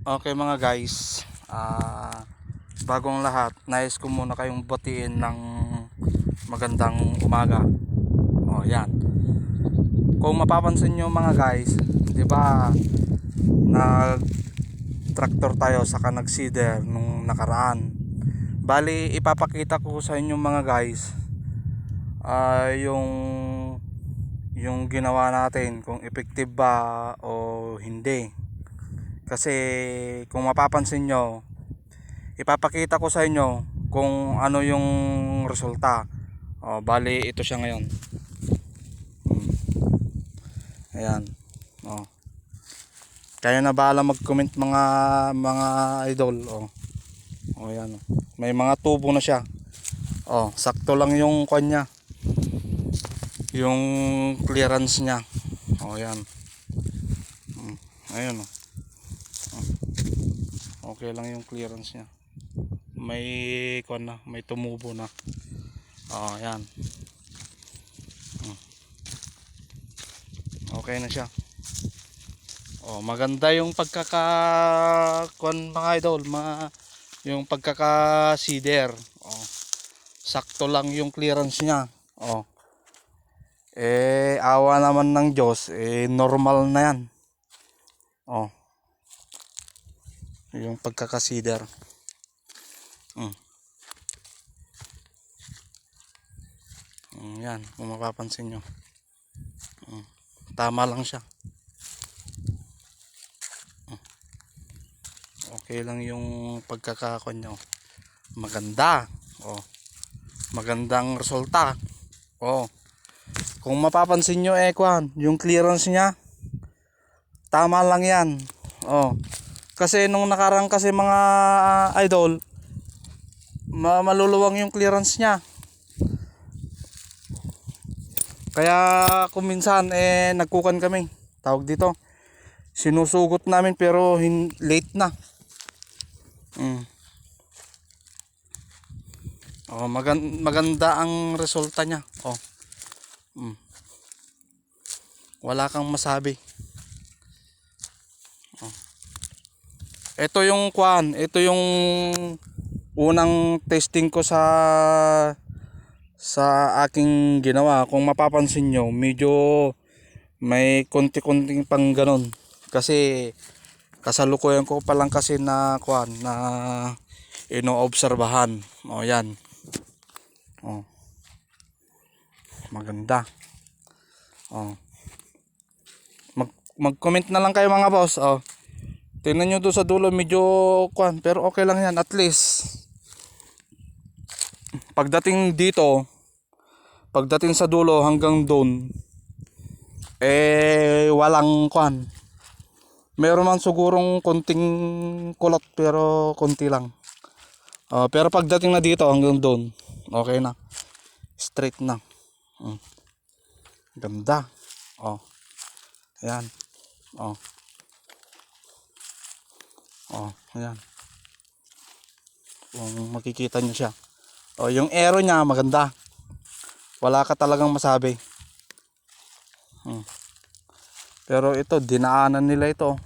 Okay mga guys, bagong lahat, nais ko muna kayong batiin ng magandang umaga. Yan. Kung mapapansin nyo mga guys, di ba nag tractor tayo saka nag seeder nung nakaraan. Bali ipapakita ko sa inyo mga guys yung ginawa natin, kung effective ba o hindi. Kasi kung mapapansin nyo, ipapakita ko sa inyo kung ano yung resulta. Bali ito siya ngayon. Ayan. Kaya na bahala mag-comment mga idol. Ayan. May mga tubo na siya. Sakto lang yung kanya. Yung clearance niya. Ayan. Ayun. Okay lang yung clearance niya. May tumubo na. Ayan. Okay na siya. Maganda yung mga idol, yung pagkaka-seeder. Sakto lang yung clearance niya. Awa naman ng Diyos, normal na yan. Yung pagkaka-seeder. Yan, kung mapapansin nyo. Tama lang siya. Okay lang yung pagkakakon nyo. Maganda. Magandang resulta. Kung mapapansin nyo, yung clearance nya tama lang yan. Kasi nung nakarang kasi mga idol, maluluwang yung clearance nya. Kaya kung minsan nagkukan kami, tawag dito, sinusugot namin pero late na. Maganda ang resulta niya. Wala kang masabi. Ito yung unang testing ko sa aking ginawa. Kung mapapansin nyo, medyo may konti-konting pang ganon. Kasi kasalukuyan ko pa lang kasi na inoobserbahan. Yan. Maganda. Mag-comment na lang kayo mga boss. Tingnan nyo doon sa dulo, medyo pero okay lang yan. At least pagdating sa dulo hanggang doon, walang meron man sigurong konting kulot pero konti lang. Pero pagdating na dito hanggang doon, okay na. Straight na. Ganda. Ayan. Ayan. Kung makikita nyo siya. Yung aero niya maganda. Wala ka talagang masabi. Pero ito, dinaanan nila ito.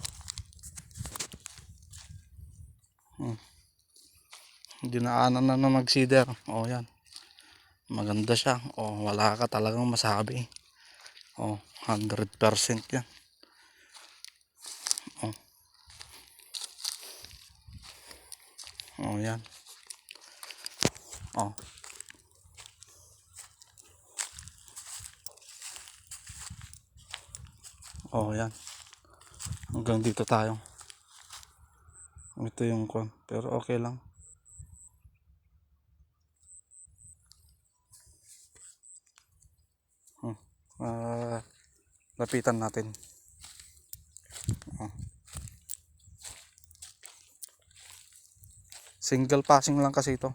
Dinaanan na mag-seeder. Yan. Maganda siya. Wala ka talagang masabi. 100% yan. Yan. Yan. Hanggang dito tayo. Ito yung pero okay lang. Lapitan natin. Single passing lang kasi ito.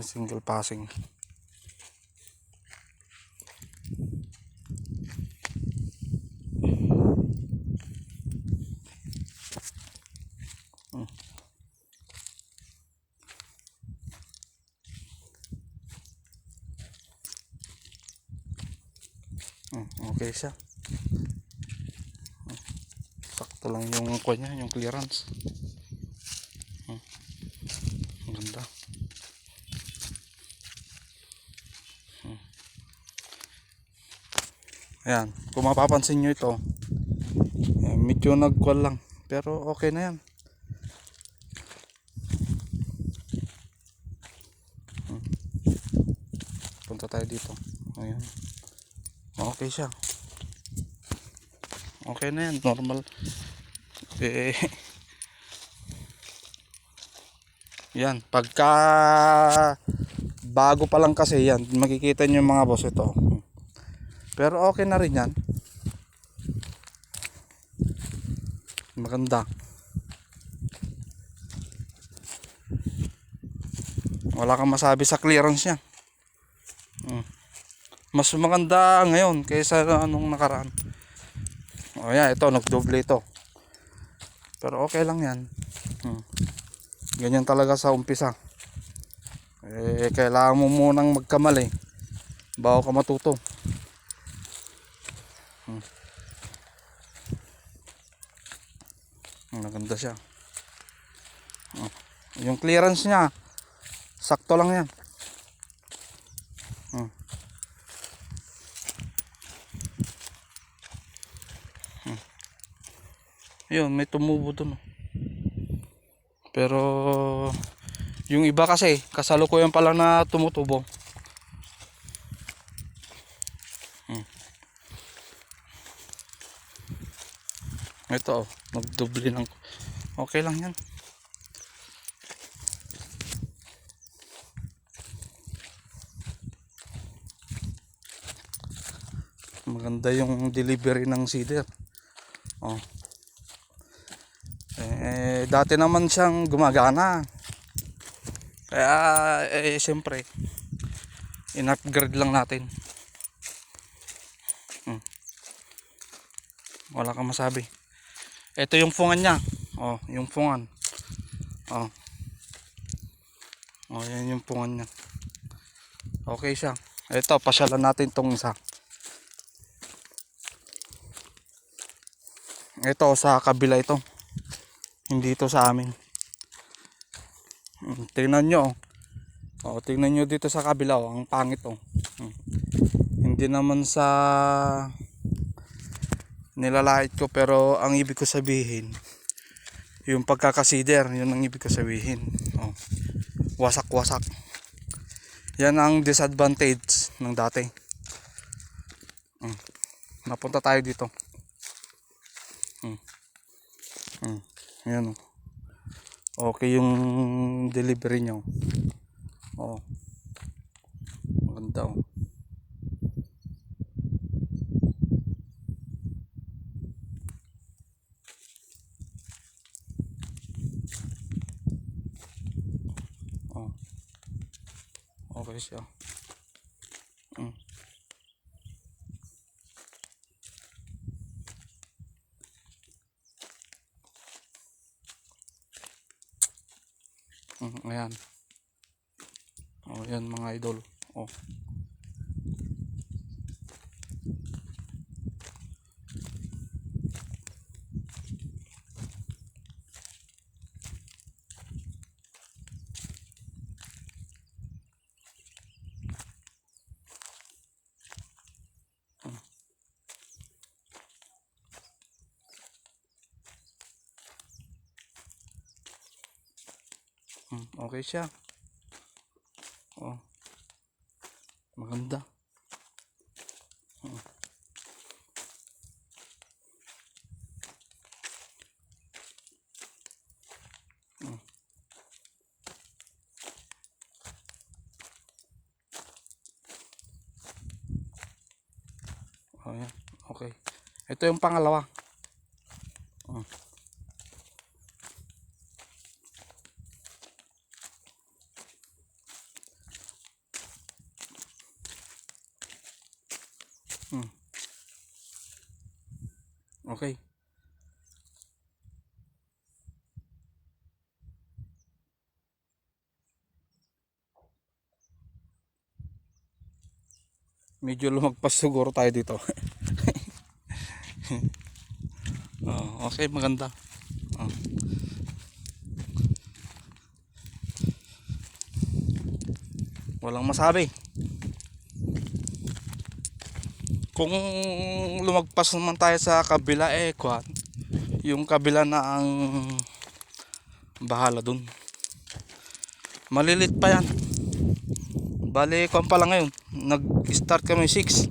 Single passing. Okay siya. Sakto lang yung kanya, yung clearance. Ang ganda. Ayan, kung mapapansin nyo ito, medyo nagkwal lang. Pero okay na yan. Punta tayo dito. Ayan. Okay siya. Okay na yan, normal. Eh, yan, pagka bago pa lang kasi yan, makikita nyo mga boss ito. Pero okay na rin yan. Maganda. Wala kang masabi sa clearance niya. Mas maganda ngayon kaysa anong nakaraan. O yan, ito, nagdoble ito. Pero okay lang yan. Ganyan talaga sa umpisa. Kailangan mo munang magkamali bago ka matuto. Maganda siya. Yung clearance niya, sakto lang yan. Yun, may tumubo dun. Pero yung iba kasi kasalukuyan pa lang na tumutubo. Ito, nagdoble ng okay lang yan. Maganda yung delivery ng seeder. Dati naman siyang gumagana. Kaya siyempre in-upgrade lang natin. Wala kang masabi. Ito yung fungan niya. Yung fungan. Yan yung fungan niya. Okay siya. Ito, pasyalan natin tong isa. Ito sa kabila ito. Hindi ito sa amin. Tingnan nyo. Tingnan nyo dito sa kabila. Ang pangit. Hindi naman sa nilalait ko, pero ang ibig ko sabihin, yung pagkakasider, yun ang ibig ko sabihin. Wasak-wasak. Yan ang disadvantage ng dati. Napunta tayo dito. Yan. Okay yung delivery nyo. Maganda. Okay siya. Ayan. Ayan mga idol. Okay siya. Maganda. Ayan. Okay. Ito yung pangalawa. Okay. Medyo lumagpas siguro tayo dito. Okay, maganda. Oh. Walang masabi. Kung lumagpas naman tayo sa kabila, kwan, yung kabila na ang bahala dun. Malilit pa yan. Bale, kwan pa lang ngayon. Nag-start kami 6,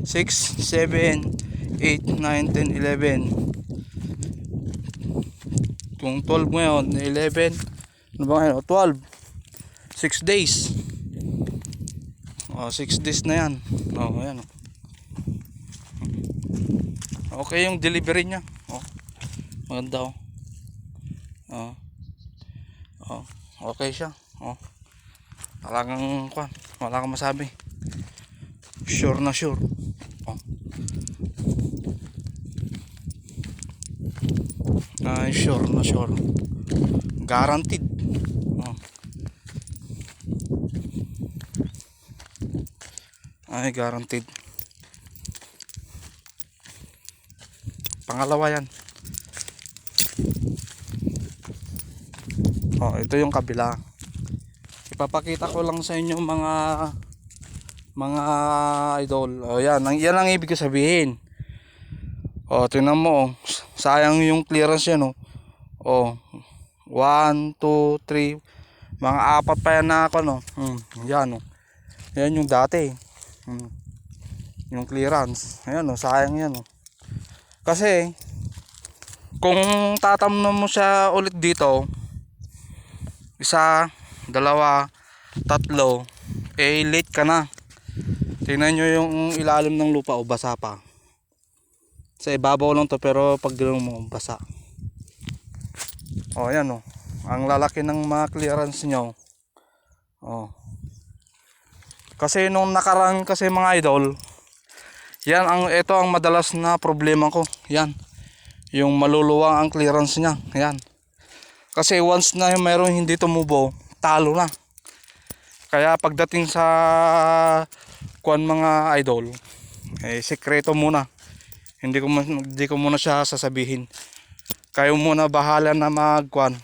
7, 8, 9, 10, 11. Kung 12 ngayon, 11. Ano ba ngayon? 12. 6 days. 6 days na yan. Ayan. Okay yung delivery niya. Maganda. Okay siya. Talagang kwan, wala kang masabi. Sure na sure. Sure na sure. Guaranteed. Guaranteed. Pangalawa yan. Ito yung kabila. Ipapakita ko lang sa inyo mga idol. Yan ang ibig sabihin. Tingnan mo. Sayang yung clearance yan. 1, 2, 3. Mga 4 pa yan na ako. Yan. Yan yung dati. Yung clearance. Ayan, sayang yan. Kasi kung tatamnan mo siya ulit dito, 1, 2, 3, late ka na. Tingnan nyo yung ilalim ng lupa, basa pa. Sa ibabaw lang to, pero pag gano'n mo, basa. Ayan. Ang lalaki ng mga clearance nyo. Kasi nung nakaraan kasi mga idol, ito ang madalas na problema ko. Yan. Yung maluluwang ang clearance niya. Yan. Kasi once na mayroong hindi tumubo, talo na. Kaya pagdating sa kuan mga idol, sekreto muna. Hindi ko muna siya sasabihin. Kayo muna bahala na magkuan.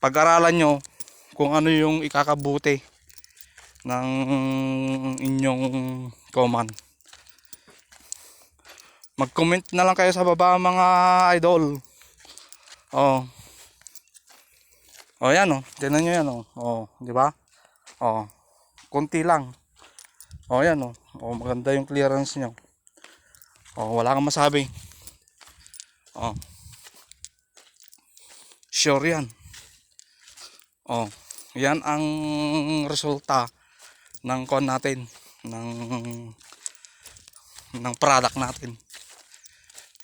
Pag-aralan nyo kung ano yung ikakabuti ng inyong command. Mag-comment na lang kayo sa baba mga idol. Yan. Tingnan nyo yan. Di ba? Konti lang. Yan. Maganda yung clearance nyo. Wala kang masabi. Sure yan. Yan ang resulta ng kon natin, ng product natin.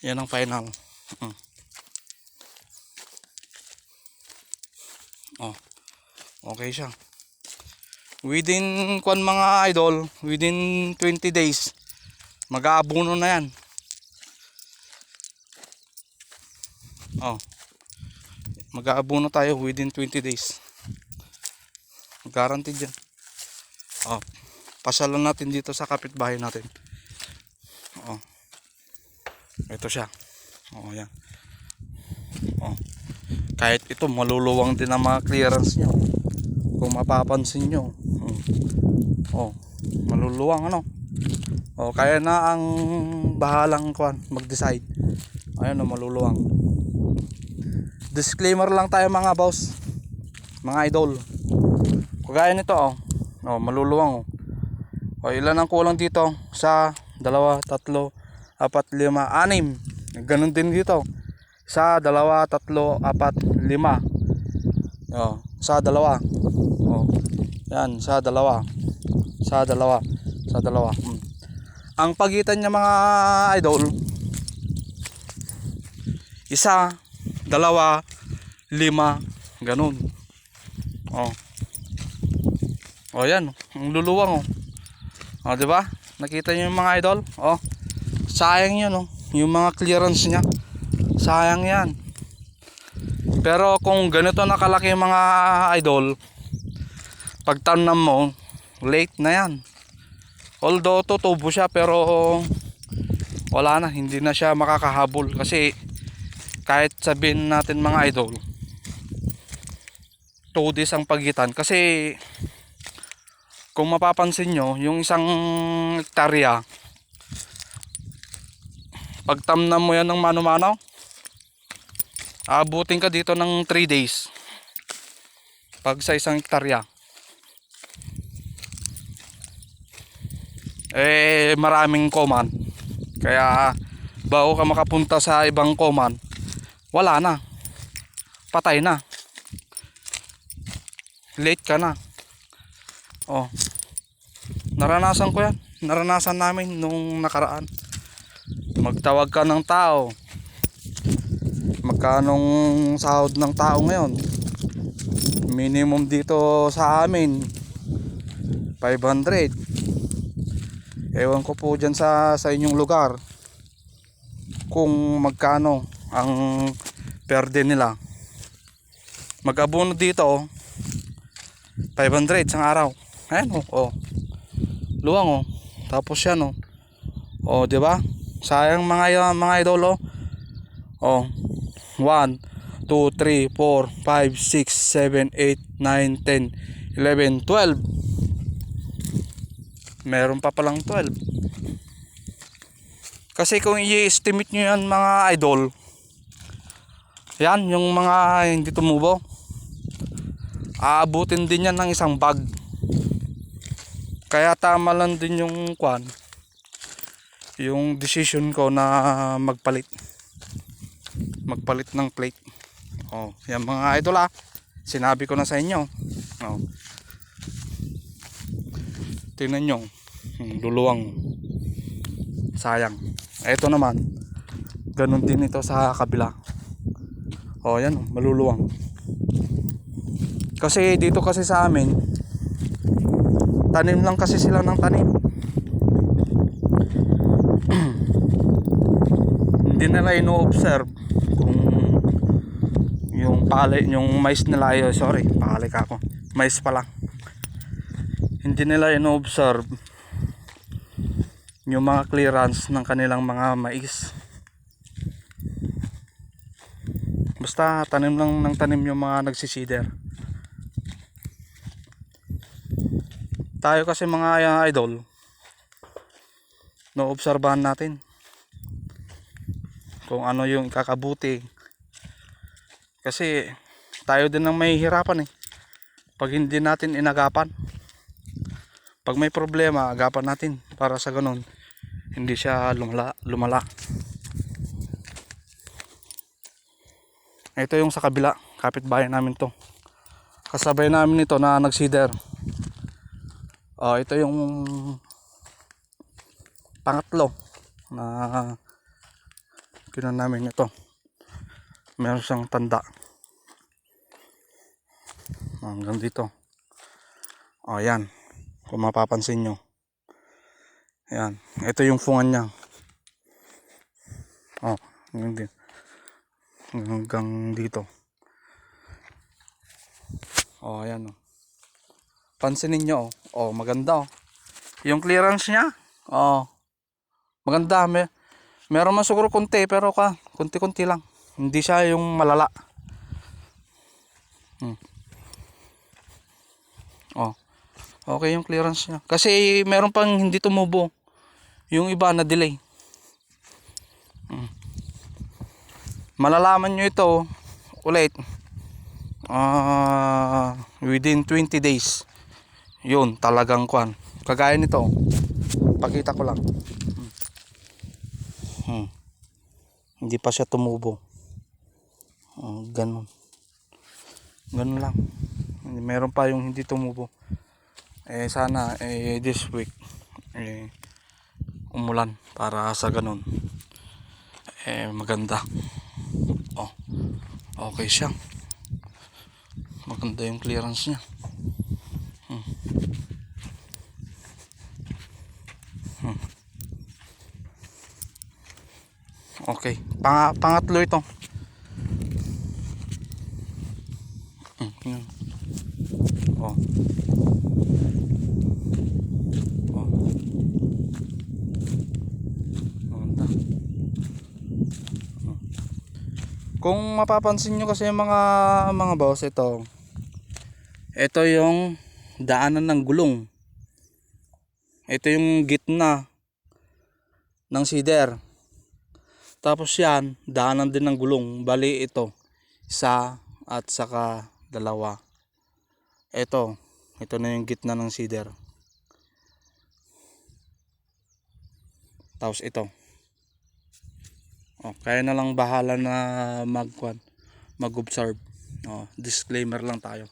Yan ang final. Okay siya. Within mga idol, within 20 days, mag-aabuno na yan. Mag-aabuno tayo within 20 days. Guaranteed yan. Pasyalan natin dito sa kapitbahay natin. Ito siya. Yan. Kahit ito maluluwang din ang mga clearance nyo. Kung mapapansin nyo. Maluluwang kaya na ang bahalang mag-decide. Ayan maluluwang. Disclaimer lang tayo mga boss, mga idol. Kagaya nito maluluwang. Ilan ang kulang dito? 1, 2, 3, 4, 5, 6. Ganun din dito. 1, 2, 3, 4, 5. 1, 2. Yan, 1, 2. 1, 2. 1, 2. Ang pagitan niya mga idol, 1, 2, 5, ganun. Yan, ang luluwang di ba? Nakita niyo yung mga idol? Sayang 'yun yung mga clearance niya. Sayang 'yan. Pero kung ganito nakalaki yung mga idol, pag tanam mo, late na 'yan. Although tutubo siya pero wala na, hindi na siya makakahabol kasi kahit sabihin natin mga idol 2 days ang pagitan kasi kung mapapansin nyo yung isang hektarya pag tamnan mo yan ng mano-mano aabutin ka dito ng 3 days pag sa isang hektarya. Maraming command kaya bago ka makapunta sa ibang command wala na, patay na, late ka na. Naranasan ko yan, naranasan namin nung nakaraan. Magtawag ka ng tao, magkanong sahod ng tao ngayon, minimum dito sa amin 500. Ewan ko po dyan sa inyong lugar kung magkano ang per day nila. Mag-abono dito 500 isang araw. Ayan luwang tapos yan di ba? Sayang mga idol 1 2 3 4 5 6 7 8 9 10 11 12. Meron pa palang 12. Kasi kung i-estimate nyo yan mga idol, yan yung mga hindi tumubo, aabutin din yan ng isang bag. Kaya tama lang din yung decision ko na magpalit ng plate. Yan mga idol sinabi ko na sa inyo. Tingnan nyo, luluwang, sayang. Ito naman ganun din ito sa kabila. Yan maluluwang. Kasi dito kasi sa amin tanim lang kasi sila ng tanim. Hindi nila ino-observe kung yung mais nila mais pala. Hindi nila ino-observe yung mga clearance ng kanilang mga mais. Basta tanim lang ng tanim yung mga nagsisider. Tayo kasi mga idol, no-obserbahan natin kung ano yung kakabuti. Kasi tayo din ang may hirapan pag hindi natin inagapan. Pag may problema, agapan natin para sa ganun hindi siya lumala. Ito yung sa kabila, kapitbahay namin to. Kasabay namin ito na nagsider. Ito yung pangatlo na kinuha namin ito. Meron siyang tanda hanggang dito. Yan, kung mapapansin nyo, yan, ito yung fungan niya. Hanggang dito. Ayan pansinin nyo maganda yung clearance niya. Maganda. Meron man siguro konti pero konti-konti lang, hindi siya yung malala. Okay yung clearance niya. Kasi meron pang hindi tumubo, yung iba na delay. Malalaman nyo ito ulit within 20 days. Yun talagang kagaya nito, pakita ko lang. Hindi pa siya tumubo. Ganun lang. Meron pa yung hindi tumubo. Sana this week umulan para sa ganun maganda. Okay siya, maganda yung clearance niya. Okay, pangatlo ito. Kung mapapansin nyo kasi mga boss, ito yung daanan ng gulong. Ito yung gitna ng cedar. Tapos yan, daanan din ng gulong. Bali ito, isa at saka dalawa. Ito na yung gitna ng cedar. Tapos ito. Kaya na lang bahala na mag-observe. Disclaimer lang tayo.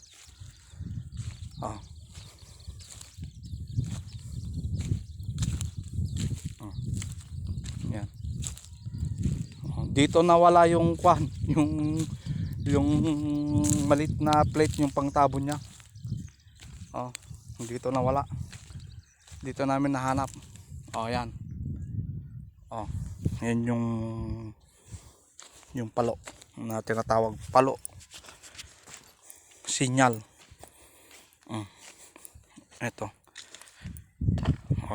Yan. Dito nawala yung yung malit na plate, yung pangtabo niya. Dito nawala. Dito namin nahanap. Yan. Yan yung palo na tinatawag palo sinyal. Ito.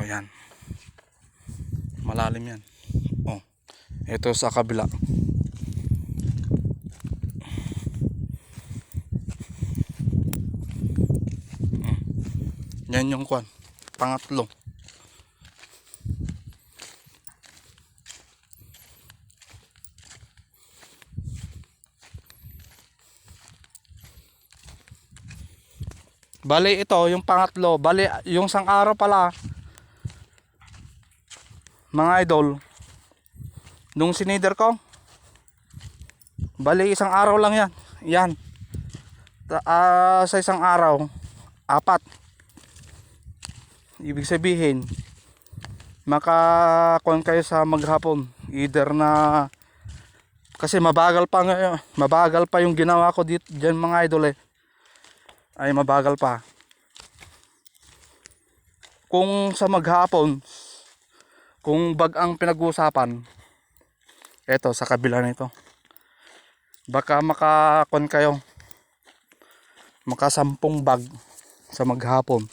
Yan. Malalim yan. Ito sa kabila. Yan yung pangatlo. Bali ito yung pangatlo. Bali yung isang araw pala, mga idol, nung sinider ko, bali isang araw lang yan. Yan. Sa isang araw, 4. Ibig sabihin, makakuan kayo sa maghapon. Either na, kasi mabagal pa yung ginawa ko dito diyan mga idol ay mabagal pa. Kung sa maghapon, kung bag ang pinag-uusapan, eto sa kabila nito, baka makakon kayo, maka 10 bag sa maghapon.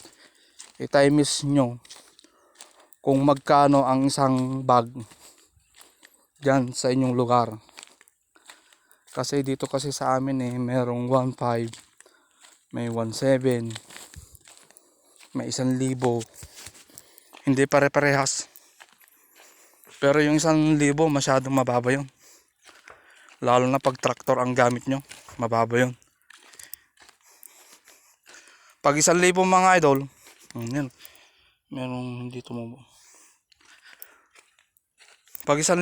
I-times nyo kung magkano ang isang bag dyan sa inyong lugar. Kasi dito kasi sa amin merong 1.5, may 1.7, may 1,000. Hindi pare-parehas. Pero yung 1,000 masyadong mababa yun. Lalo na pag traktor ang gamit nyo, mababa yun. Pag 1,000 mga idol, yan, merong dito mo. Pag 1,000,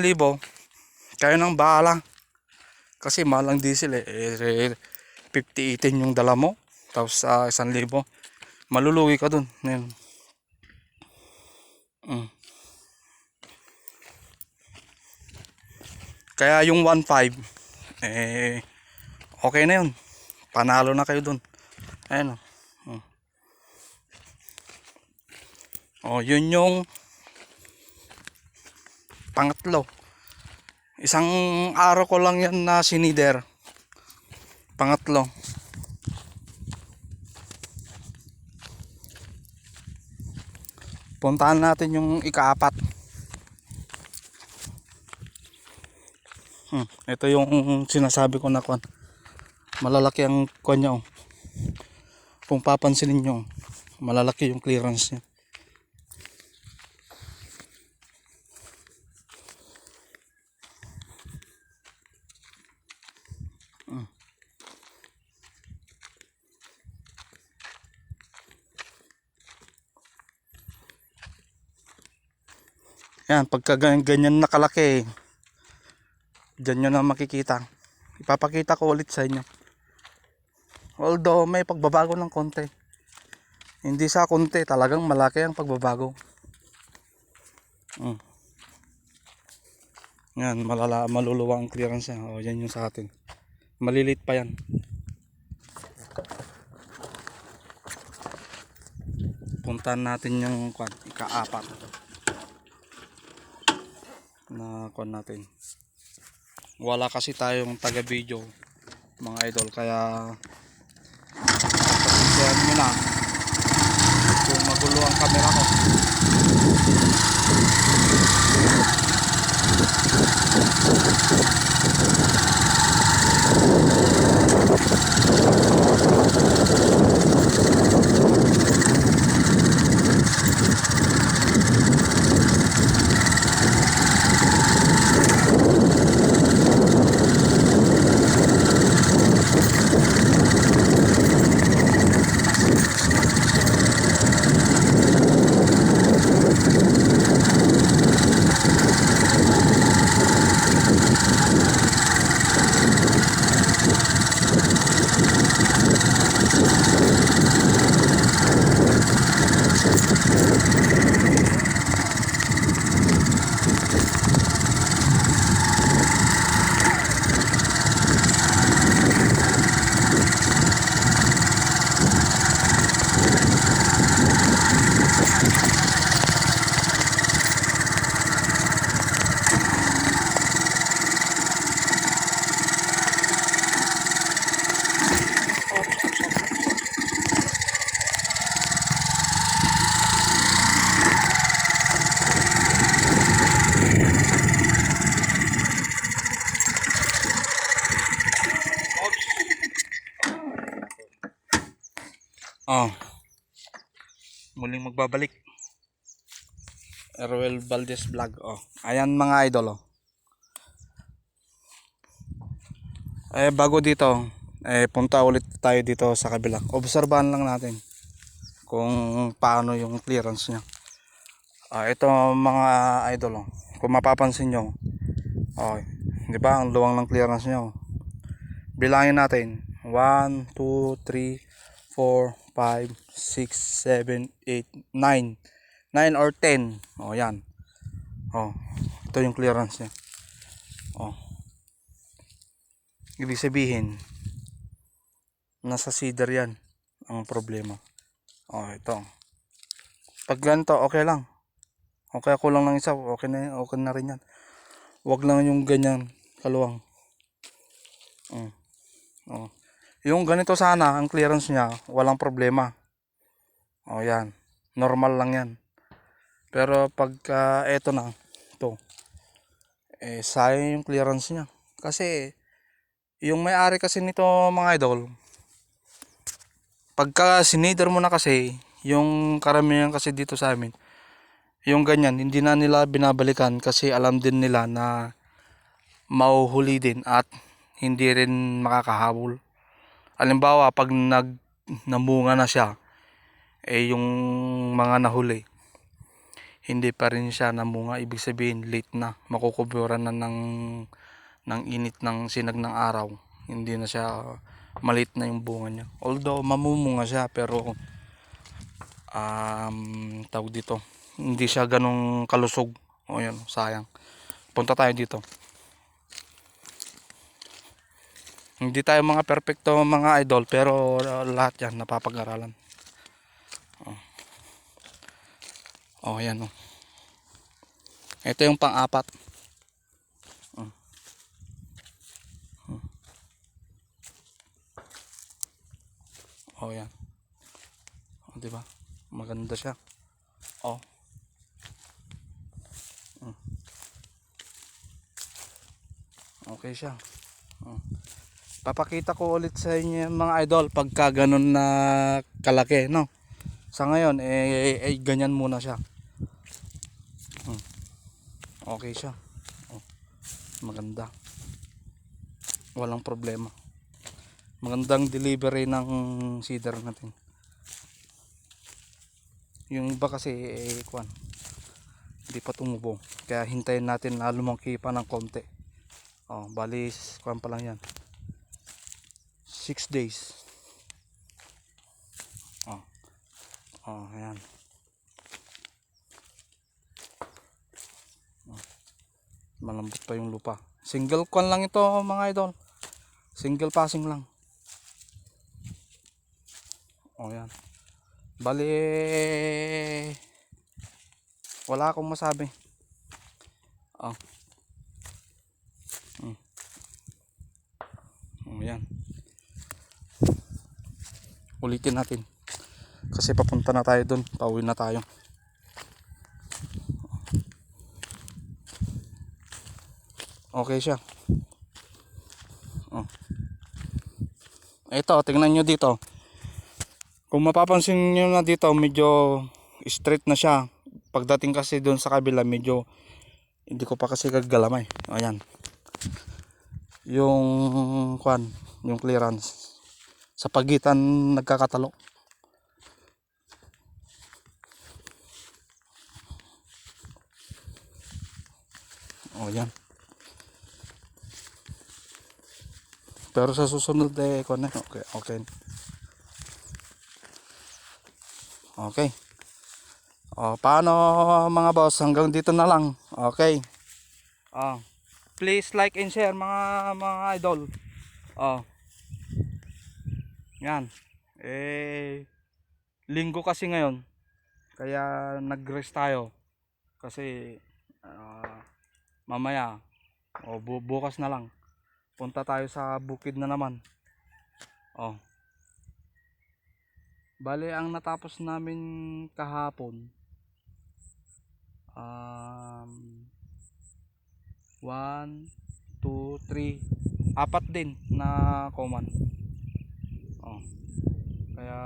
kayo nang bahala. Kasi mahal ang diesel 50-18 yung dala mo. Tapos 1,000, malulugi ka dun. Yan. Kaya yung 1.5 okay na yun. Panalo na kayo dun. Ayan yun yung pangatlo. Isang araw ko lang yan na sinider. Pangatlo. Puntahan natin yung ika-4. Ito yung sinasabi ko na malalaki ang niya. Kung papansinin nyo, malalaki yung clearance niya. Yan, pagka ganyan nakalaki, dyan nyo na makikita. Ipapakita ko ulit sa inyo. Although may pagbabago ng konti. Hindi sa konti, talagang malaki ang pagbabago. Yan, maluluwang ang clearance niya. Yan yung sa atin. Malilit pa yan. Puntahan natin yung ika-4 na natin. Wala kasi tayong taga video mga idol, kaya pasensyahan nyo na kung magulo ang camera ko. muling magbabalik. Erwel Valdez Vlog. Oh, ayan mga idol. Oh. Bago dito, punta ulit tayo dito sa kabila. Obserbahan lang natin kung paano yung clearance niya. Ito mga idol. Oh. Kung mapapansin nyo, di ba ang luwang ng clearance niya. Oh. Bilangin natin. 1, 2, 3, 4, 5, 6, 7, 8, 9. 9 or 10. Yan. Ito yung clearance niya. Ibig sabihin, nasa cedar yan ang problema. Ito. Pag ganito, okay lang. Okay, kulang lang isa. Okay na rin yan. Huwag lang yung ganyan kaluwang. Yung ganito sana, ang clearance niya, walang problema. Yan. Normal lang yan. Pero pagka eto na, ito, sayang yung clearance niya. Kasi, yung may-ari kasi nito mga idol, pagka sinider mo na kasi, yung karamihan kasi dito sa amin, yung ganyan, hindi na nila binabalikan kasi alam din nila na mauhuli din at hindi rin makakahabol. Halimbawa, pag namunga na siya, yung mga nahuli, hindi pa rin siya namunga, ibig sabihin late na, makukuburan na ng init ng sinag ng araw, hindi na siya, maliit na yung bunga niya. Although mamumunga siya, pero tawag dito, hindi siya ganong kalusog. Yun, sayang. Punta tayo dito. Hindi tayo mga perfecto mga idol, pero lahat yan napapag-aralan. Yan. Ito yung pang-apat. Yan. Di ba? Maganda siya. Okay siya. Papakita ko ulit sa inyo mga idol pagka ganun na kalaki, no? Sa ngayon ganyan muna siya. Okay siya. Maganda. Walang problema. Magandang delivery ng cedar natin. Yung iba kasi hindi pa tumubo. Kaya hintayin natin na lumaki pa ng konti. Bali kuwan pa lang yan. 6 days. Ayan. Malambot pa yung lupa. Single kwan lang ito mga idol. Single passing lang. Yan. Bali wala akong masabi. Yan. Ulitin natin. Kasi papunta na tayo doon. Pauwi na tayo. Okay siya. Ito, tingnan nyo dito. Kung mapapansin nyo na dito, medyo straight na siya. Pagdating kasi doon sa kabila, medyo hindi ko pa kasi gagalamay. Ayan. Yung clearance sa pagitan nagkakatalo. Yan. Pero sa susunod okay. Paano mga boss, hanggang dito na lang. Okay. Please like and share mga idol. Yan. Linggo kasi ngayon. Kaya nag-rest tayo. Kasi mamaya bukas na lang punta tayo sa bukid na naman. Bale ang natapos namin kahapon 1, 2, 3, 4 din na command. Kaya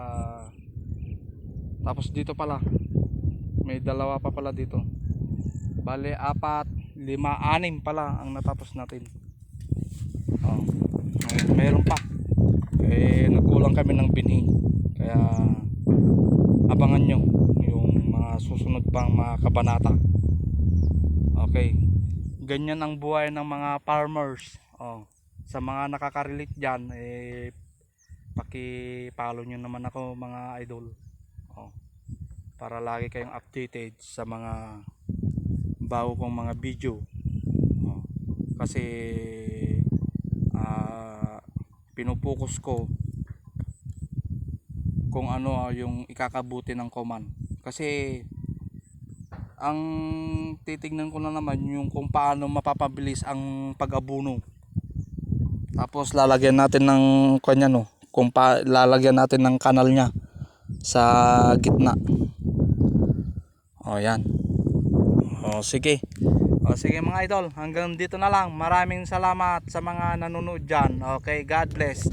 tapos dito pala May dalawa pa pala dito. Bale, 4, 5, 6 pala ang natapos natin. Oh, mayroon pa. Nagkulang kami ng binhi. Kaya abangan nyo yung mga susunod pang mga kabanata. Okay. Ganyan ang buhay ng mga farmers. Oh, sa mga nakaka-relate dyan, paki-follow nyo naman ako mga idol. Oh, para lagi kayong updated sa mga bago kong mga video. Oh, kasi pinupokus ko kung ano yung ikakabuti ng Coman. Kasi ang titignan ko na naman yung kung paano mapapabilis ang pag-abuno. Tapos lalagyan natin ng kanya no, lalagyan natin ng kanal niya sa gitna. O yan. O sige. O sige mga idol, hanggang dito na lang. Maraming salamat sa mga nanonood dyan. Okay, God bless.